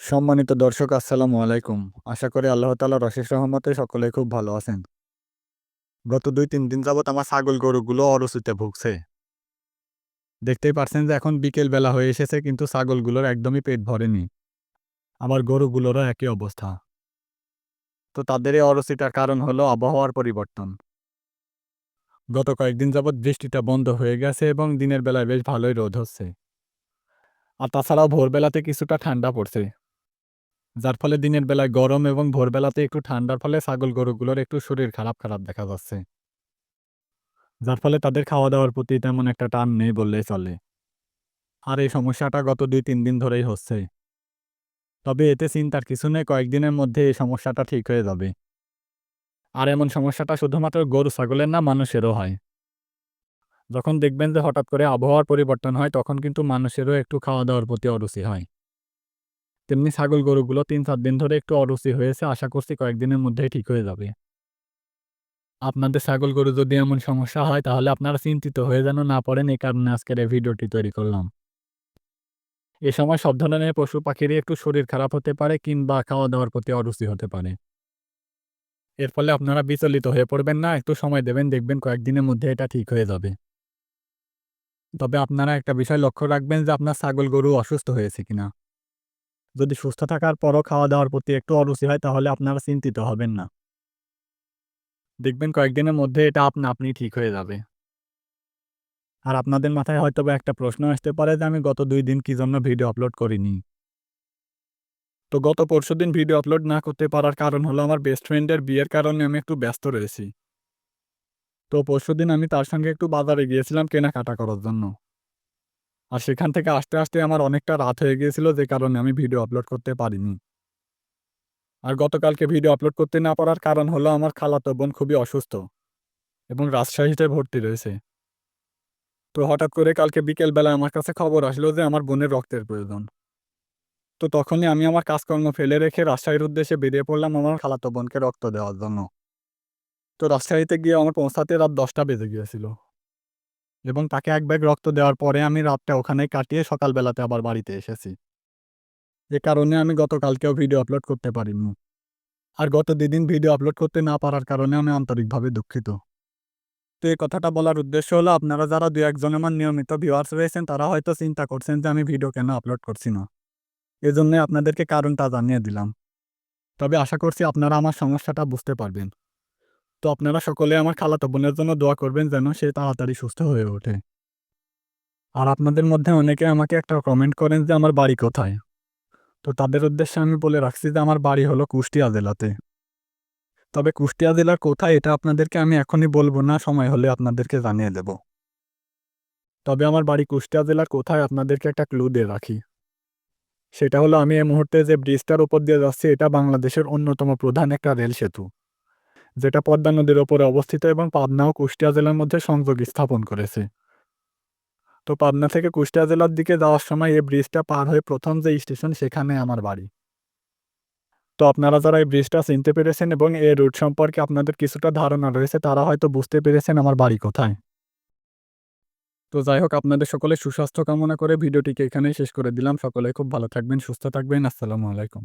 সম্মানিত দর্শক আসসালামু আলাইকুম। আশা করি আল্লাহ তাআলার অশেষ রহমতে সকলে খুব ভালো আছেন। গত ২-৩ দিন যাবৎ আমার ছাগল গরুগুলো অরুচিতে ভুগছে। দেখতেই পারছেন যে এখন বিকেল বেলা হয়ে এসেছে কিন্তু ছাগলগুলোর একদমই পেট ভরেনি। আবার গরুগুলোরও একই অবস্থা। তো তাদের এই অরুচিটার কারণ হলো আবহাওয়ার পরিবর্তন। গত কয়েকদিন যাবৎ বৃষ্টিটা বন্ধ হয়ে গেছে এবং দিনের বেলায় বেশ ভালোই রোদ হচ্ছে। আর তাছাড়াও ভোরবেলাতে কিছুটা ঠান্ডা পড়ছে। যার ফলে দিনের বেলায় গরম এবং ভোরবেলাতে একটু ঠান্ডার ফলে ছাগল গরুগুলোর একটু শরীর খারাপ দেখা যাচ্ছে। যার ফলে তাদের খাওয়া-দাওয়ার প্রতি তেমন একটা টান নেই বললেই চলে। আর এই সমস্যাটা গত ২-৩ দিন ধরেই হচ্ছে। তবে এতে চিন্তার কিছু নেই, কয়েকদিনের মধ্যে এই সমস্যাটা ঠিক হয়ে যাবে। আর এমন সমস্যাটা শুধুমাত্র গরু-ছাগলের না, মানুষেরও হয়। যখন দেখবেন যে হঠাৎ করে আবহাওয়ার পরিবর্তন হয় তখন কিন্তু মানুষেরও একটু খাওয়া-দাওয়ার প্রতি অরুচি হয়। তেমনি ছাগল গরুগুলো ৩-৪ দিন ধরে একটু অরুচি হয়েছে, আশা করছি কয়েকদিনের মধ্যেই ঠিক হয়ে যাবে। আপনাদের ছাগল গরু যদি এমন সমস্যা হয় তাহলে আপনারা চিন্তিত হয়ে যেন না পড়েন, এই কারণে আজকের এই ভিডিওটি তৈরি করলাম। এ সময় সব ধরনের পশু-পাখিরই একটু শরীর খারাপ হতে পারে কিংবা খাওয়া-দাওয়ার প্রতি অরুচি হতে পারে। এর ফলে আপনারা বিচলিত হয়ে পড়বেন না, একটু সময় দেবেন, দেখবেন কয়েকদিনের মধ্যে এটা ঠিক হয়ে যাবে। তবে আপনারা একটা বিষয় লক্ষ্য রাখবেন যে আপনার ছাগল-গরু অসুস্থ হয়েছে কিনা। যদি সুস্থ থাকার পরও খাওয়া-দাওয়ার প্রতি একটু অরুচি হয় তাহলে আপনারা চিন্তিত হবেন না। দেখবেন কয়েকদিনের মধ্যে এটা আপনা-আপনি ঠিক হয়ে যাবে। আর আপনাদের মাথায় হয়তোবা একটা প্রশ্ন আসতে পারে যে আমি গত ২ দিন কি জন্য ভিডিও আপলোড করিনি। তো গত পরশুদিন ভিডিও আপলোড না করতে পারার কারণ হলো আমার বেস্ট ফ্রেন্ডের বিয়ের কারণে আমি একটু ব্যস্ত রয়েছি। তো পরশুদিন আমি তার সঙ্গে একটু বাজারে গিয়েছিলাম কেনাকাটা করার জন্য। আর সেখান থেকে আসতে আমার অনেকটা রাত হয়ে গিয়েছিল, যে কারণে আমি ভিডিও আপলোড করতে পারিনি। আর গতকালকে ভিডিও আপলোড করতে না পারার কারণ হলো আমার খালাতো বোন খুবই অসুস্থ এবং রাজশাহীতে ভর্তি রয়েছে। তো হঠাৎ করে কালকে বিকেল বেলায় আমার কাছে খবর আসলো যে আমার বোনের রক্তের প্রয়োজন। তো তখনই আমি আমার কাজকর্ম ফেলে রেখে রাজশাহীর উদ্দেশ্যে বেরিয়ে পড়লাম আমার খালাতো বোনকে রক্ত দেওয়ার জন্য। তো রাজশাহীতে গিয়ে আমার পৌঁছাতে রাত ১০টা বেজে গিয়েছিল। এবং তাকে এক ব্যাগ রক্ত দেওয়ার পরে আমি রাতটা ওখানেই কাটিয়ে সকালবেলাতে আবার বাড়িতে এসেছি। যে কারণে আমি গতকালকেও ভিডিও আপলোড করতে পারিনি। আর গত ২ দিন ভিডিও আপলোড করতে না পারার কারণে আমি আন্তরিকভাবে দুঃখিত। তো এই কথাটা বলার উদ্দেশ্য হলো আপনারা যারা ২-১ জন আমার নিয়মিত ভিউয়ার্স রয়েছেন তারা হয়তো চিন্তা করছেন যে আমি ভিডিও কেন আপলোড করছি না। এজন্যই আপনাদেরকে কারণটা জানিয়ে দিলাম। তবে আশা করছি আপনারা আমার সমস্যাটা বুঝতে পারবেন। তো আপনারা সকলে আমার খালাতো বোনের জন্য দোয়া করবেন যেন সে তাড়াতাড়ি সুস্থ হয়ে ওঠে। আর আপনাদের মধ্যে অনেকে আমাকে একটা কমেন্ট করেন যে আমার বাড়ি কোথায়? তো তাদের উদ্দেশ্যে আমি বলে রাখছি যে আমার বাড়ি হলো কুষ্টিয়া জেলাতে। তবে কুষ্টিয়া জেলার কোথায় এটা আপনাদেরকে আমি এখনই বলব না, সময় হলে আপনাদেরকে জানিয়ে দেব। তবে আমার বাড়ি কুষ্টিয়া জেলার কোথায় আপনাদেরকে একটা ক্লু দিয়ে রাখি। সেটা হলো আমি এই মুহূর্তে যে ব্রিজটার উপর দিয়ে যাচ্ছি এটা বাংলাদেশের অন্যতম প্রধান একটা রেল সেতু। যেটা পদ্মা নদীর ওপরে অবস্থিত এবং পাবনা ও কুষ্টিয়া জেলার মধ্যে সংযোগ স্থাপন করেছে। তো পাবনা থেকে কুষ্টিয়া জেলার দিকে যাওয়ার সময় এই ব্রিজটা পার হয়ে ১ম যে স্টেশন সেখানে আমার বাড়ি। তো আপনারা যারা এই ব্রিজটা চিনতে পেরেছেন এবং এই রুট সম্পর্কে আপনাদের কিছুটা ধারণা রয়েছে তারা হয়তো বুঝতে পেরেছেন আমার বাড়ি কোথায়। তো যাই হোক, আপনাদের সকলের সুস্বাস্থ্য কামনা করে ভিডিওটিকে এখানেই শেষ করে দিলাম। সকলে খুব ভালো থাকবেন, সুস্থ থাকবেন। আসসালামু আলাইকুম।